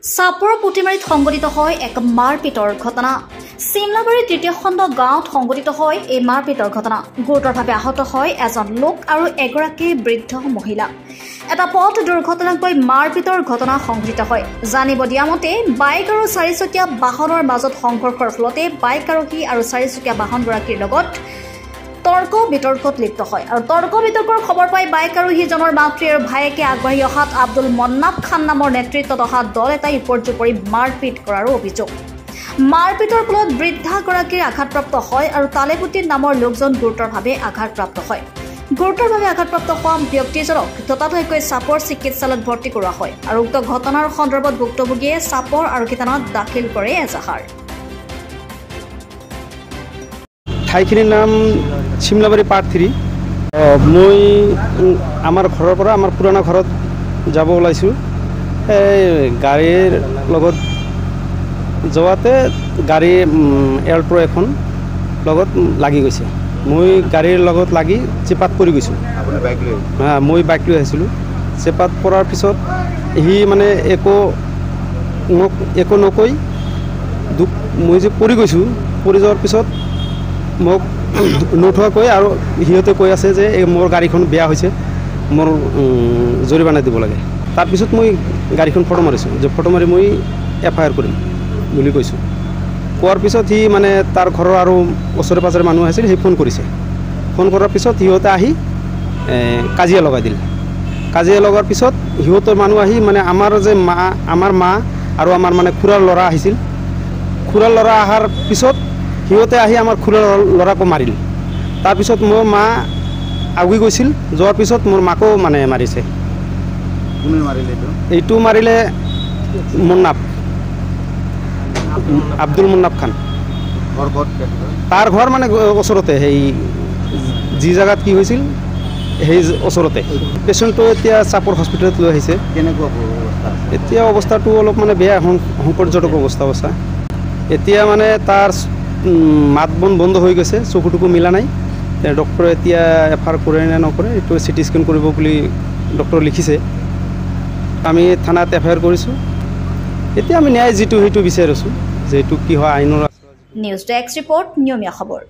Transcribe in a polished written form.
চাপৰ পুটিমাৰীত সংঘটিত হয় এক মাৰপিটৰ ঘটনা। চিমলাবাৰীৰ তৃতীয় খণ্ড গাঁৱত সংঘটিত হয় এই মাৰপিটৰ ঘটনা। গুৰুতৰভাৱে আহত হয় এজন লোক আৰু এগৰাকী বৃদ্ধ মহিলা। এটা পথ দুৰ্ঘটনাক লৈ মাৰপিটৰ ঘটনা সংঘটিত হয়। জানিব দিয়া মতে বাইক আৰু চাৰিচকীয়া বাহনৰ মাজত সংঘৰ্ষৰ ফলতে বাইক আৰোহী আৰু চাৰিচকীয়া বাহনগৰাকীৰ লগত তৰ্ক বিতৰ্কত লিপ্ত হয় আৰু তৰ্ক বিতৰ্কৰ খবৰ পাই বাইক আৰোহীজনৰ মাতৃ আৰু ভায়েকে আগবাঢ়ি অহাত আব্দুল মন্নাফ খান নামৰ নেতৃত্বত অহা দল এটাই উপৰ্যুপৰি মাৰপিট কৰাৰো অভিযোগ। মাৰপিটৰ ফলত বৃদ্ধাগৰাকীৰ আঘাতপ্ৰাপ্ত হয় আৰু তালেপুতিন নামৰ লোকজন গুৰুতৰভাৱে আঘাতপ্ৰাপ্ত হয়। গুৰুতৰভাৱে আঘাতপ্ৰাপ্ত হোৱা ব্যক্তিজনক ততাতৈয়াকৈ চাপৰ চিকিৎসালয়ত ভৰ্তি কৰোৱা হয় আৰু উক্ত ঘটনাৰ সন্দৰ্ভত ভুক্তভোগীয়ে চাপৰ আৰক্ষী থানাত দাখিল কৰে এজাহাৰ। ঠাইখিনিৰ নাম চিমলাবাৰী পাৰ্ট 3। মই আমাৰ ঘৰৰ পৰা আমাৰ পুৰণা ঘৰত যাব ওলাইছোঁ। এই গাড়ীৰ লগত যোৱাতে গাড়ী এল্ট্ৰ এখন লগত লাগি গৈছে। মই গাড়ীৰ লগত লাগি চেপাত পৰি গৈছোঁ। মই বাইক লৈ আহিছিলোঁ। চেপাত পৰাৰ পিছত সি মানে একো নকৈ মই যে পৰি গৈছোঁ, পৰি যোৱাৰ পিছত মোক নুঠোৱাকৈ আৰু সিহঁতে কৈ আছে যে এই মোৰ গাড়ীখন বেয়া হৈছে, মোৰ জৰিমনা দিব লাগে। তাৰপিছত মই গাড়ীখন ফটো মাৰিছোঁ, যে ফটো মাৰি মই FIR কৰিম বুলি কৈছোঁ। কোৱাৰ পিছত সি মানে তাৰ ঘৰৰ আৰু ওচৰে পাঁজৰে মানুহ আছিল, সি ফোন কৰিছে। ফোন কৰাৰ পিছত সিহঁতে আহি কাজিয়া লগাই দিলে। কাজিয়া লগাৰ পিছত সিহঁতৰ মানুহ আহি মানে আমাৰ মা আৰু আমাৰ মানে খুৰাৰ ল'ৰা আহিছিল। খুৰাৰ ল'ৰা অহাৰ পিছত সিহঁতে আহি আমাৰ খুৰাৰ ল'ৰাকো মাৰিল। তাৰপিছত মোৰ মা আগুৱাই গৈছিল, যোৱাৰ পিছত মোৰ মাকো মানে মাৰিছে। এইটো মাৰিলে আব্দুল মন্নাফ খান। তাৰ ঘৰ মানে ওচৰতে, সেই যি জেগাত কি হৈছিল সেই ওচৰতে। পেচেণ্টটো এতিয়া চাপৰ হস্পিটেলত লৈ আহিছে। এতিয়া অৱস্থাটো অলপ মানে বেয়া, সংকটজনক অৱস্থা। এতিয়া মানে তাৰ মাত বন বন্ধ হৈ গৈছে, চকুটুকু মিলা নাই। ডক্টৰে এতিয়া FIR কৰে নে নকৰে এইটো CT স্কেন কৰিব বুলি ডক্টৰে লিখিছে। আমি থানাত FIR কৰিছোঁ। এতিয়া আমি ন্যায় যিটো সেইটো বিচাৰিছোঁ, যে এইটো কি হয় আইনৰ। নিউজ ডেস্ক ৰিপৰ্ট, নিয়মীয়া খবৰ।